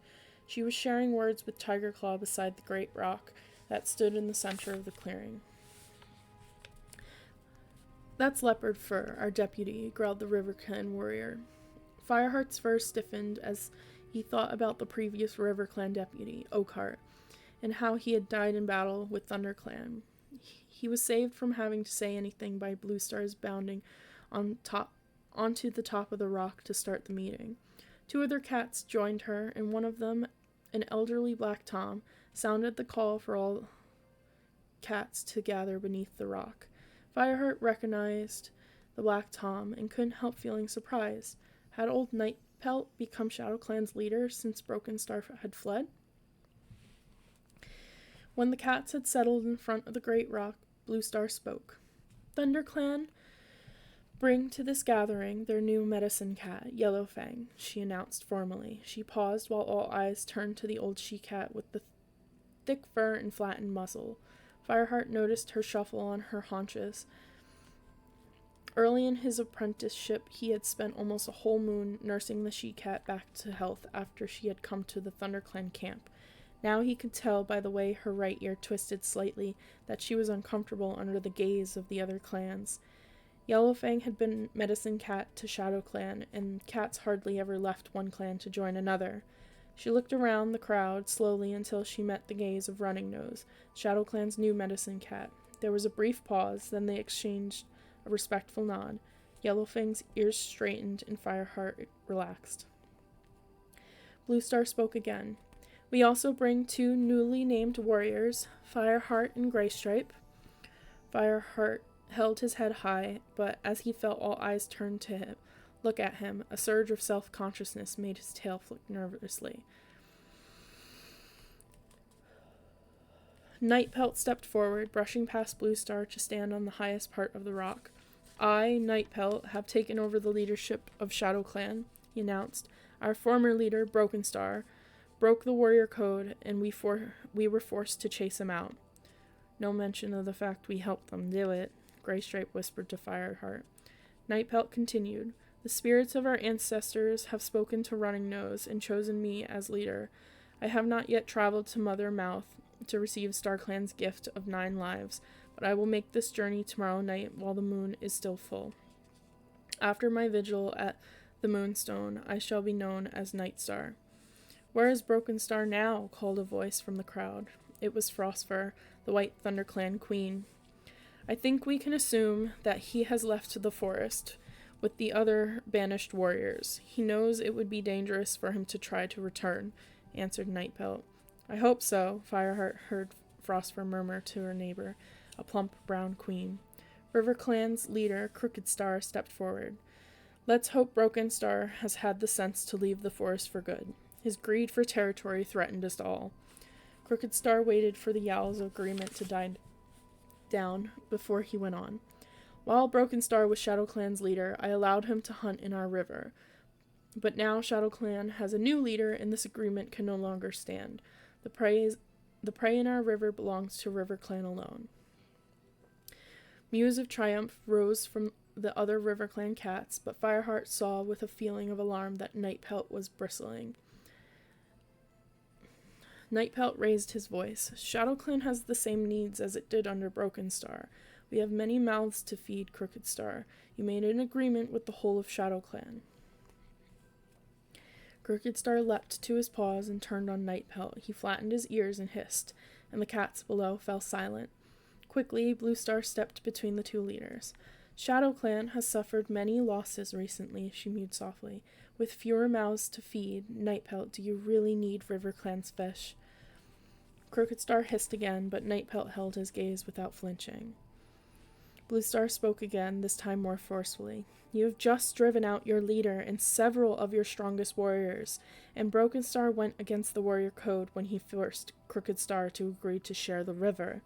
She was sharing words with Tigerclaw beside the great rock that stood in the center of the clearing. "That's Leopard Fur, our deputy," growled the River Clan warrior. Fireheart's fur stiffened as he thought about the previous River Clan deputy, Oakheart, and how he had died in battle with ThunderClan. He was saved from having to say anything by Bluestar's bounding onto the top of the rock to start the meeting. Two other cats joined her, and one of them, an elderly black Tom, sounded the call for all cats to gather beneath the rock. Fireheart recognized the black Tom and couldn't help feeling surprised. Had old Nightpelt become Shadow Clan's leader since Broken Star had fled? When the cats had settled in front of the great rock, Bluestar spoke. "ThunderClan bring to this gathering their new medicine cat, Yellowfang," she announced formally. She paused while all eyes turned to the old she-cat with the thick fur and flattened muzzle. Fireheart noticed her shuffle on her haunches. Early in his apprenticeship, he had spent almost a whole moon nursing the she-cat back to health after she had come to the ThunderClan camp. Now he could tell by the way her right ear twisted slightly that she was uncomfortable under the gaze of the other clans. Yellowfang had been medicine cat to Shadow Clan, and cats hardly ever left one clan to join another. She looked around the crowd slowly until she met the gaze of Running Nose, Shadow Clan's new medicine cat. There was a brief pause, then they exchanged A respectful nod. Yellowfang's ears straightened and Fireheart relaxed. Bluestar spoke again. We also bring 2 newly named warriors, Fireheart and Graystripe. Fireheart held his head high, but as he felt all eyes turn to him, look at him, a surge of self-consciousness made his tail flick nervously. Nightpelt stepped forward, brushing past Bluestar to stand on the highest part of the rock. I, Nightpelt, have taken over the leadership of Shadow Clan, he announced. Our former leader, Brokenstar, broke the warrior code, and we were forced to chase him out. No mention of the fact we helped them do it, Graystripe whispered to Fireheart. Nightpelt continued. The spirits of our ancestors have spoken to Running Nose and chosen me as leader. I have not yet traveled to Mother Mouth to receive StarClan's gift of 9 lives, but I will make this journey tomorrow night while the moon is still full. After my vigil at the Moonstone, I shall be known as Nightstar. Where is Brokenstar now? Called a voice from the crowd. It was Frostfur, the White ThunderClan queen. I think we can assume that he has left the forest with the other banished warriors. He knows it would be dangerous for him to try to return, answered Nightpelt. I hope so, Fireheart heard Frostfur murmur to her neighbor, a plump brown queen. RiverClan's leader, Crooked Star, stepped forward. Let's hope Brokenstar has had the sense to leave the forest for good. His greed for territory threatened us all. Crooked Star waited for the yowls of agreement to die down before he went on. While Brokenstar was ShadowClan's leader, I allowed him to hunt in our river. But now ShadowClan has a new leader, and this agreement can no longer stand. The prey in our river belongs to RiverClan alone. Mews of triumph rose from the other RiverClan cats, but Fireheart saw with a feeling of alarm that Nightpelt was bristling. Nightpelt raised his voice. ShadowClan has the same needs as it did under Brokenstar. We have many mouths to feed, Crooked Star. You made an agreement with the whole of ShadowClan. Crooked Star leapt to his paws and turned on Nightpelt. He flattened his ears and hissed, and the cats below fell silent. Quickly, Bluestar stepped between the 2 leaders. ShadowClan has suffered many losses recently, she mewed softly. With fewer mouths to feed, Nightpelt, do you really need RiverClan's fish? Crooked Star hissed again, but Nightpelt held his gaze without flinching. Bluestar spoke again, this time more forcefully. You have just driven out your leader and several of your strongest warriors, and Brokenstar went against the warrior code when he forced Crooked Star to agree to share the river.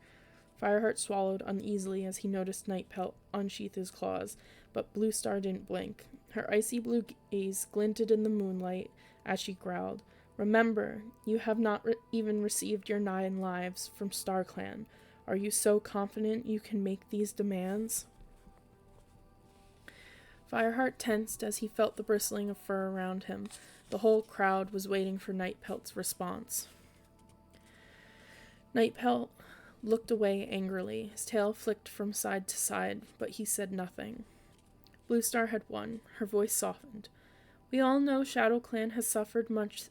Fireheart swallowed uneasily as he noticed Nightpelt unsheath his claws, but Bluestar didn't blink. Her icy blue gaze glinted in the moonlight as she growled, Remember, you have not even received your 9 lives from StarClan. Are you so confident you can make these demands? Fireheart tensed as he felt the bristling of fur around him. The whole crowd was waiting for Nightpelt's response. Nightpelt looked away angrily. His tail flicked from side to side, but he said nothing. Bluestar had won. Her voice softened. We all know ShadowClan has suffered much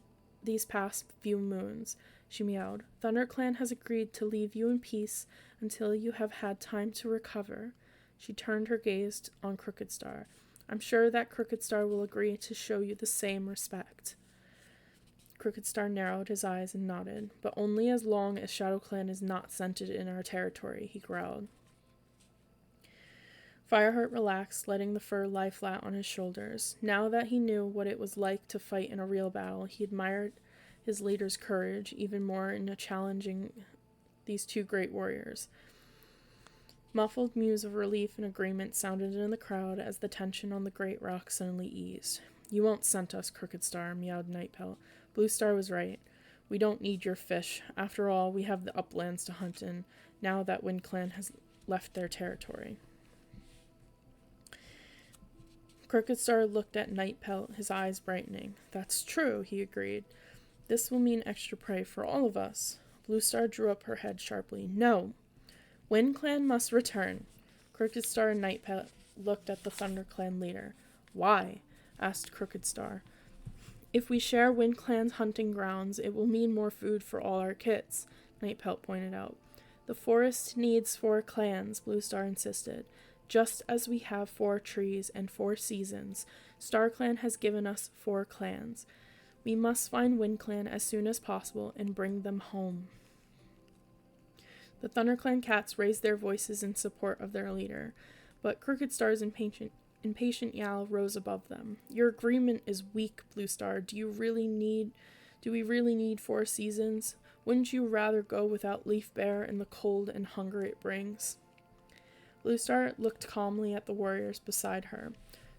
these past few moons, she meowed. ThunderClan has agreed to leave you in peace until you have had time to recover. She turned her gaze on Crooked Star. I'm sure that Crooked Star will agree to show you the same respect. Crooked Star narrowed his eyes and nodded, but only as long as ShadowClan is not scented in our territory, he growled. Fireheart relaxed, letting the fur lie flat on his shoulders. Now that he knew what it was like to fight in a real battle, he admired his leader's courage even more in challenging these 2 great warriors. Muffled mews of relief and agreement sounded in the crowd as the tension on the great rock suddenly eased. You won't scent us, Crooked Star, meowed Nightpelt. Bluestar was right. We don't need your fish. After all, we have the uplands to hunt in, now that WindClan has left their territory. Crooked Star looked at Nightpelt, his eyes brightening. That's true, he agreed. This will mean extra prey for all of us. Bluestar drew up her head sharply. No! WindClan must return. Crooked Star and Nightpelt looked at the ThunderClan leader. Why? Asked Crooked Star. If we share WindClan's hunting grounds, it will mean more food for all our kits, Nightpelt pointed out. The forest needs 4 clans, Bluestar insisted. Just as we have 4 trees and 4 seasons, StarClan has given us 4 clans. We must find WindClan as soon as possible and bring them home. The ThunderClan cats raised their voices in support of their leader, but Crooked Star's impatient yowl rose above them. Your agreement is weak, Blue Star. Do we really need 4 seasons? Wouldn't you rather go without Leaf Bear and the cold and hunger it brings? Blue Star looked calmly at the warriors beside her.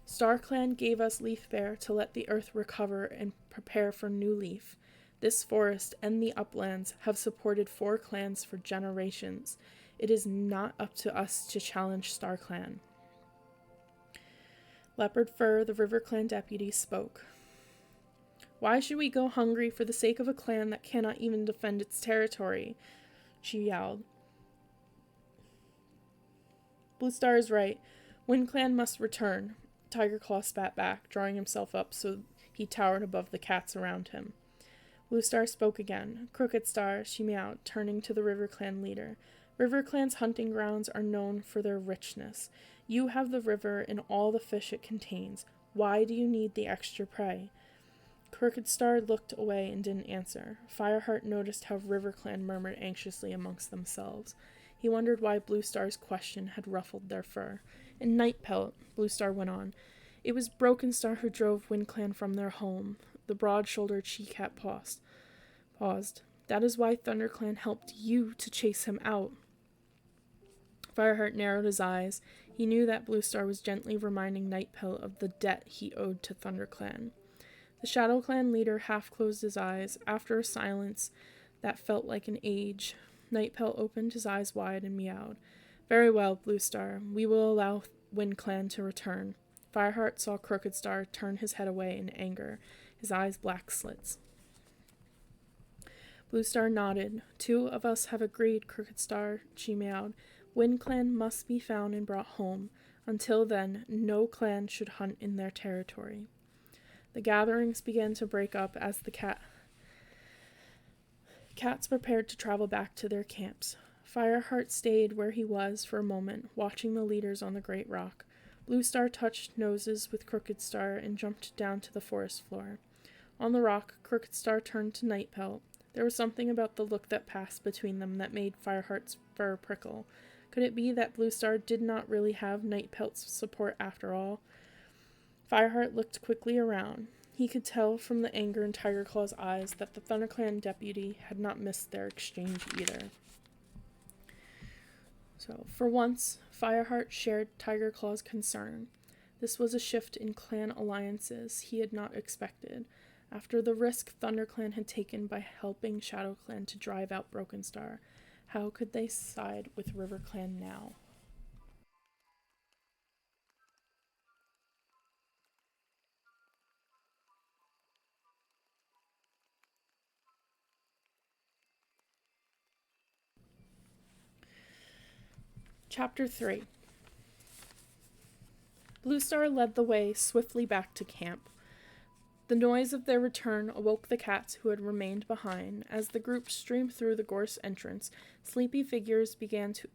StarClan gave us Leaf Bear to let the earth recover and prepare for new leaf. This forest and the uplands have supported 4 clans for generations. It is not up to us to challenge StarClan. Leopard Fur, the River Clan deputy, spoke. Why should we go hungry for the sake of a clan that cannot even defend its territory? She yowled. Blue Star is right. WindClan must return. Tiger Claw spat back, drawing himself up so he towered above the cats around him. Blue Star spoke again. Crooked Star, she meowed, turning to the River Clan leader. River Clan's hunting grounds are known for their richness. You have the river and all the fish it contains. Why do you need the extra prey? Crooked Star looked away and didn't answer. Fireheart noticed how River Clan murmured anxiously amongst themselves. He wondered why Blue Star's question had ruffled their fur. And Night Pelt, Blue Star went on. It was Broken Star who drove WindClan from their home. The broad-shouldered she-cat paused. That is why ThunderClan helped you to chase him out. Fireheart narrowed his eyes. He knew that Blue Star was gently reminding Night Pelt of the debt he owed to ThunderClan. The Shadow Clan leader half closed his eyes. After a silence that felt like an age, Night Pelt opened his eyes wide and meowed. Very well, Blue Star. We will allow WindClan to return. Fireheart saw Crooked Star turn his head away in anger, his eyes black slits. Blue Star nodded. 2 of us have agreed, Crooked Star, she meowed. WindClan must be found and brought home. Until then, no clan should hunt in their territory. The gatherings began to break up as the cats prepared to travel back to their camps. Fireheart stayed where he was for a moment, watching the leaders on the great rock. Blue Star touched noses with Crooked Star and jumped down to the forest floor. On the rock, Crooked Star turned to Night Pelt. There was something about the look that passed between them that made Fireheart's fur prickle. Could it be that Blue Star did not really have Night Pelt's support after all? Fireheart looked quickly around. He could tell from the anger in Tiger Claw's eyes that the ThunderClan deputy had not missed their exchange either. So, for once, Fireheart shared Tiger Claw's concern. This was a shift in clan alliances he had not expected. After the risk ThunderClan had taken by helping ShadowClan to drive out Broken Star, how could they side with RiverClan now? Chapter 3. Blue Star led the way swiftly back to camp. The noise of their return awoke the cats who had remained behind. As the group streamed through the gorse entrance, sleepy figures began to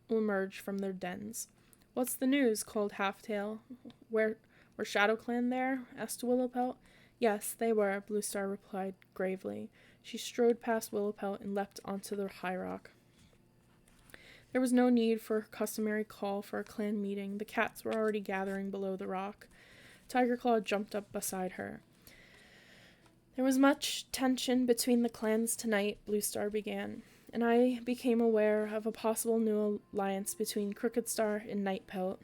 emerge from their dens. "What's the news?" called Halftail. Were ShadowClan there?" asked Willowpelt. "Yes, they were," Blue Star replied gravely. She strode past Willowpelt and leapt onto the high rock. There was no need for her customary call for a clan meeting. The cats were already gathering below the rock. Tiger Claw jumped up beside her. "There was much tension between the clans tonight," Blue Star began, "and I became aware of a possible new alliance between Crooked Star and Night Pelt."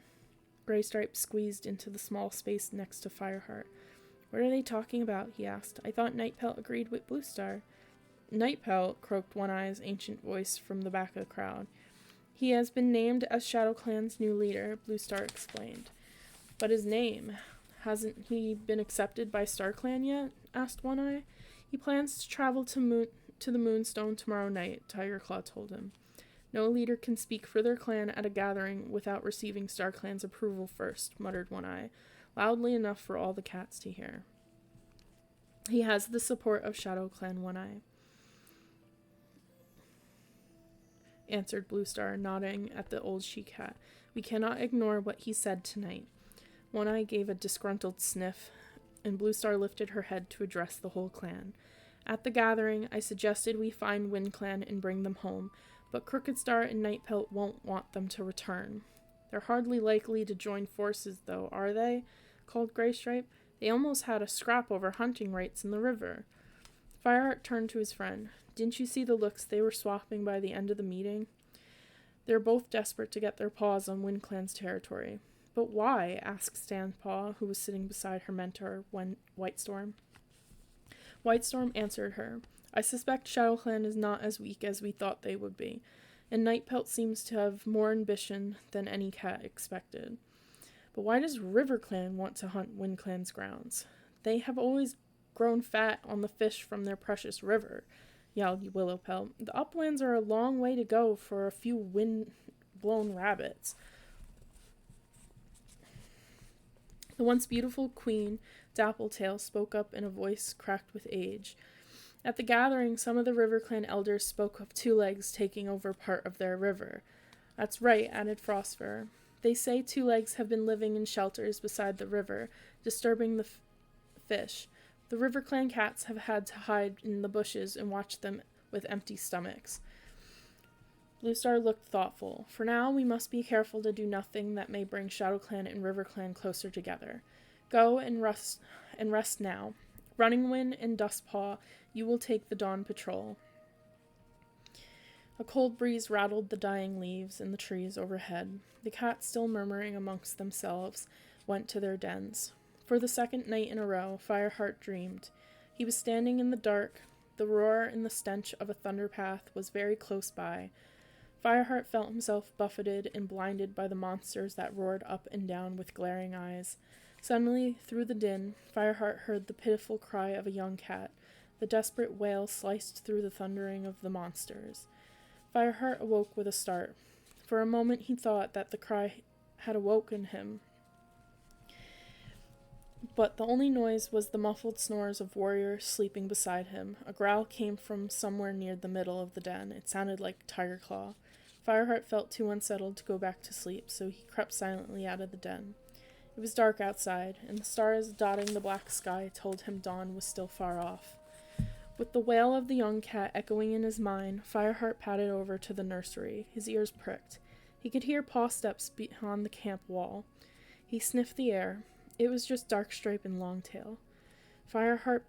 Graystripe squeezed into the small space next to Fireheart. "What are they talking about?" he asked. "I thought Night Pelt agreed with Blue Star." "Night Pelt," croaked One Eye's ancient voice from the back of the crowd. "He has been named as ShadowClan's new leader," Blue Star explained. "But his name, hasn't he been accepted by StarClan yet?" asked One Eye. "He plans to travel to the Moonstone tomorrow night," Tiger Claw told him. "No leader can speak for their clan at a gathering without receiving StarClan's approval first," muttered One Eye, loudly enough for all the cats to hear. "He has the support of ShadowClan, One Eye," answered Blue Star, nodding at the old she-cat. We cannot ignore what he said tonight. One Eye gave a disgruntled sniff, and Bluestar lifted her head to address the whole clan. At the gathering, I suggested we find WindClan and bring them home, but Crooked Star and Nightpelt won't want them to return. They're hardly likely to join forces, though, are they? Called Graystripe. They almost had a scrap over hunting rights in the river. Fireheart turned to his friend. Didn't you see the looks they were swapping by the end of the meeting? They're both desperate to get their paws on WindClan's territory. But why? Asked Stanpaw, who was sitting beside her mentor, Whitestorm. Whitestorm answered her. I suspect ShadowClan is not as weak as we thought they would be, and Nightpelt seems to have more ambition than any cat expected. But why does RiverClan want to hunt WindClan's grounds? They have always grown fat on the fish from their precious river, yelled Willowpelt. The uplands are a long way to go for a few wind-blown rabbits. The once beautiful queen, Dappletail, spoke up in a voice cracked with age. At the gathering, some of the RiverClan elders spoke of Two Legs taking over part of their river. That's right, added Frostfur. They say Two Legs have been living in shelters beside the river, disturbing the fish. The RiverClan cats have had to hide in the bushes and watch them with empty stomachs. Bluestar looked thoughtful. For now, we must be careful to do nothing that may bring ShadowClan and RiverClan closer together. Go and rest now. Runningwind and Dustpaw, you will take the dawn patrol. A cold breeze rattled the dying leaves in the trees overhead. The cats, still murmuring amongst themselves, went to their dens. For the second night in a row, Fireheart dreamed. He was standing in the dark. The roar and the stench of a thunder path was very close by. Fireheart felt himself buffeted and blinded by the monsters that roared up and down with glaring eyes. Suddenly, through the din, Fireheart heard the pitiful cry of a young cat. The desperate wail sliced through the thundering of the monsters. Fireheart awoke with a start. For a moment he thought that the cry had awoken him. But the only noise was the muffled snores of warriors sleeping beside him. A growl came from somewhere near the middle of the den. It sounded like Tiger Claw. Fireheart felt too unsettled to go back to sleep, so he crept silently out of the den. It was dark outside, and the stars dotting the black sky told him dawn was still far off. With the wail of the young cat echoing in his mind, Fireheart padded over to the nursery. His ears pricked. He could hear paw steps beyond the camp wall. He sniffed the air. It was just Darkstripe and Longtail. Fireheart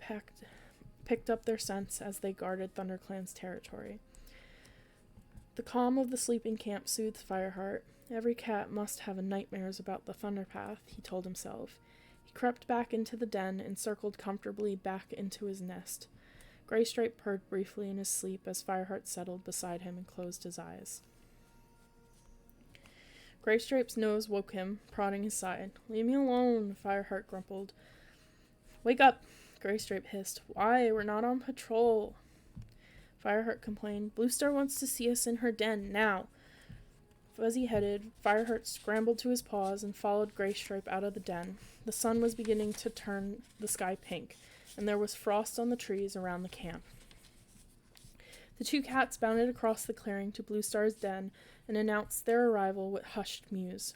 picked up their scents as they guarded ThunderClan's territory. The calm of the sleeping camp soothed Fireheart. Every cat must have nightmares about the Thunderpath, he told himself. He crept back into the den and circled comfortably back into his nest. Graystripe purred briefly in his sleep as Fireheart settled beside him and closed his eyes. Graystripe's nose woke him, prodding his side. Leave me alone, Fireheart grumbled. Wake up, Graystripe hissed. Why? We're not on patrol. Fireheart complained. Bluestar wants to see us in her den, now. Fuzzy-headed, Fireheart scrambled to his paws and followed Graystripe out of the den. The sun was beginning to turn the sky pink, and there was frost on the trees around the camp. The two cats bounded across the clearing to Bluestar's den and announced their arrival with hushed mews.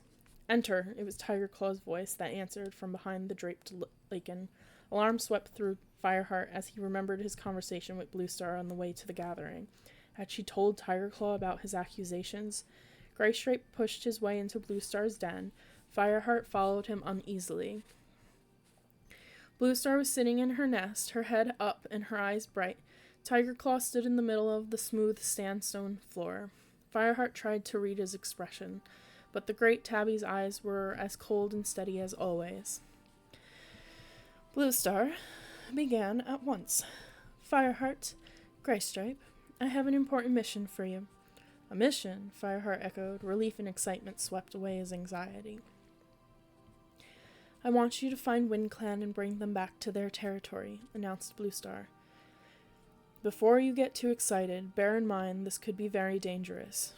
Enter, it was Tiger Claw's voice that answered from behind the draped lichen. Alarm swept through Fireheart as he remembered his conversation with Bluestar on the way to the gathering. Had she told Tiger Claw about his accusations? Graystripe pushed his way into Bluestar's den. Fireheart followed him uneasily. Bluestar was sitting in her nest, her head up and her eyes bright. Tiger Claw stood in the middle of the smooth sandstone floor. Fireheart tried to read his expression, but the great tabby's eyes were as cold and steady as always. Bluestar began at once. Fireheart, Graystripe, I have an important mission for you. A mission? Fireheart echoed. Relief and excitement swept away his anxiety. I want you to find WindClan and bring them back to their territory, announced Bluestar. Before you get too excited, bear in mind this could be very dangerous.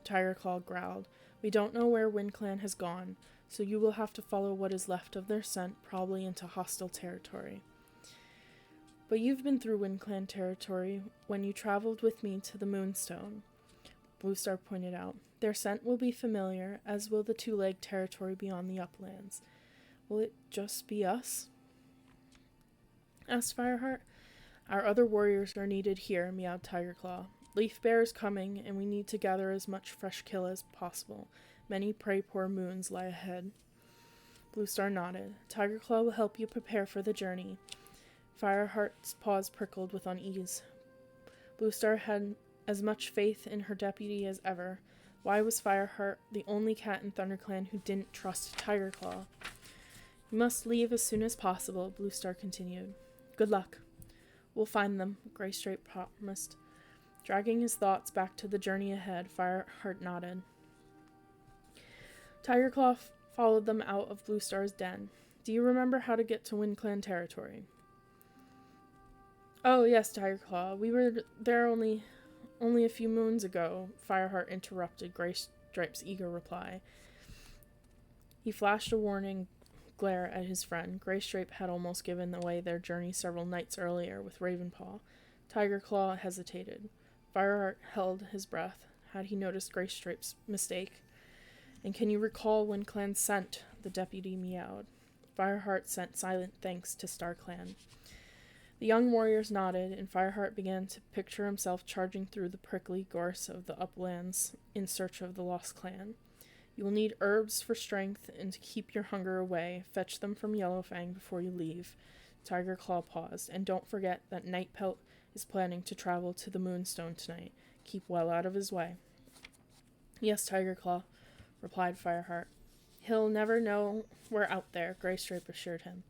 Tiger Claw growled. We don't know where WindClan has gone, so you will have to follow what is left of their scent, probably into hostile territory. But you've been through WindClan territory when you traveled with me to the Moonstone. Bluestar pointed out. Their scent will be familiar, as will the two-legged territory beyond the uplands. Will it just be us? Asked Fireheart. Our other warriors are needed here, meowed Tigerclaw. Leaf Bear is coming, and we need to gather as much fresh kill as possible. Many prey-poor moons lie ahead. Bluestar nodded. Tigerclaw will help you prepare for the journey. Fireheart's paws prickled with unease. Bluestar had as much faith in her deputy as ever. Why was Fireheart the only cat in ThunderClan who didn't trust Tigerclaw? You must leave as soon as possible, Bluestar continued. Good luck. We'll find them, Greystripe promised. Dragging his thoughts back to the journey ahead, Fireheart nodded. Tigerclaw followed them out of Bluestar's den. Do you remember how to get to WindClan territory? Oh, yes, Tigerclaw. We were there only a few moons ago, Fireheart interrupted Greystripe's eager reply. He flashed a warning glare at his friend. Greystripe had almost given away their journey several nights earlier with Ravenpaw. Tigerclaw hesitated. Fireheart held his breath. Had he noticed Greystripe's mistake? And can you recall WindClan's scent? The deputy meowed. Fireheart sent silent thanks to StarClan. The young warriors nodded, and Fireheart began to picture himself charging through the prickly gorse of the uplands in search of the lost clan. You will need herbs for strength and to keep your hunger away. Fetch them from Yellowfang before you leave. Tigerclaw paused. And don't forget that Nightpelt is planning to travel to the Moonstone tonight. Keep well out of his way. Yes, Tigerclaw, replied Fireheart. He'll never know we're out there, Greystripe assured him.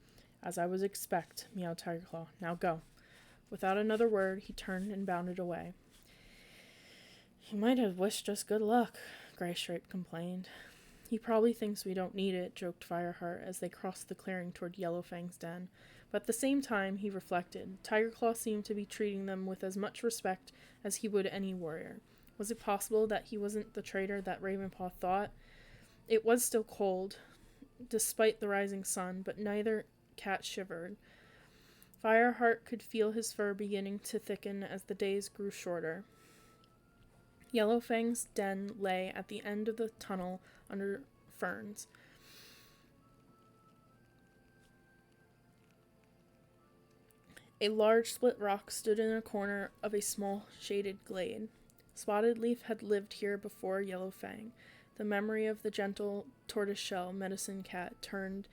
As I would expect, meowed Tigerclaw. Now go. Without another word, he turned and bounded away. He might have wished us good luck, Greystripe complained. He probably thinks we don't need it, joked Fireheart as they crossed the clearing toward Yellowfang's den. But at the same time, he reflected, Tigerclaw seemed to be treating them with as much respect as he would any warrior. Was it possible that he wasn't the traitor that Ravenpaw thought? It was still cold, despite the rising sun, but neither cat shivered. Fireheart could feel his fur beginning to thicken as the days grew shorter. Yellowfang's den lay at the end of the tunnel under ferns. A large split rock stood in a corner of a small shaded glade. Spotted Leaf had lived here before Yellowfang. The memory of the gentle tortoiseshell medicine cat tugged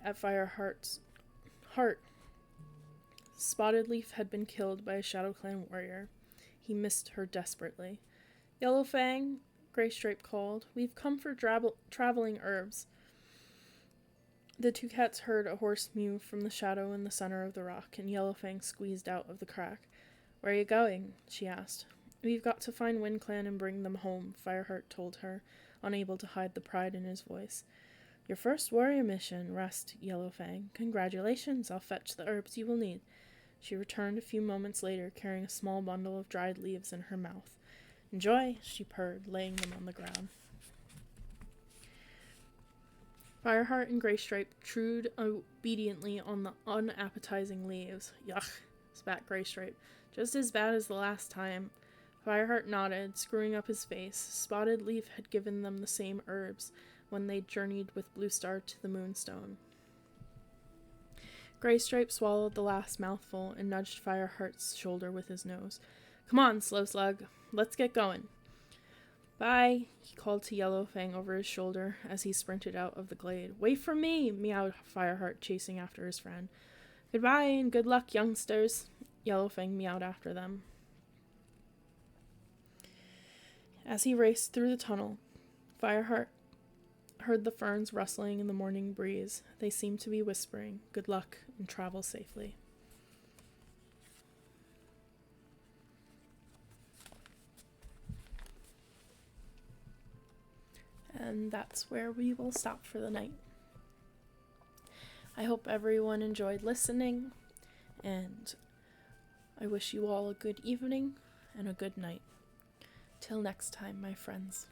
at Fireheart's heart. Spotted Leaf had been killed by a ShadowClan warrior. He missed her desperately. Yellowfang, Greystripe called. We've come for traveling herbs. The two cats heard a hoarse mew from the shadow in the center of the rock, and Yellowfang squeezed out of the crack. Where are you going? She asked. We've got to find WindClan and bring them home, Fireheart told her, unable to hide the pride in his voice. Your first warrior mission, rasped Yellowfang. Congratulations, I'll fetch the herbs you will need. She returned a few moments later, carrying a small bundle of dried leaves in her mouth. Enjoy, she purred, laying them on the ground. Fireheart and Greystripe chewed obediently on the unappetizing leaves. Yuck, spat Greystripe. Just as bad as the last time. Fireheart nodded, screwing up his face. Spotted Leaf had given them the same herbs when they journeyed with Bluestar to the Moonstone. Greystripe swallowed the last mouthful and nudged Fireheart's shoulder with his nose. Come on, Slow Slug. Let's get going. Bye, he called to Yellowfang over his shoulder as he sprinted out of the glade. Wait for me, meowed Fireheart, chasing after his friend. Goodbye and good luck, youngsters, Yellowfang meowed after them. As he raced through the tunnel, Fireheart heard the ferns rustling in the morning breeze. They seemed to be whispering, good luck and travel safely. And that's where we will stop for the night. I hope everyone enjoyed listening, and I wish you all a good evening and a good night. Till next time, my friends.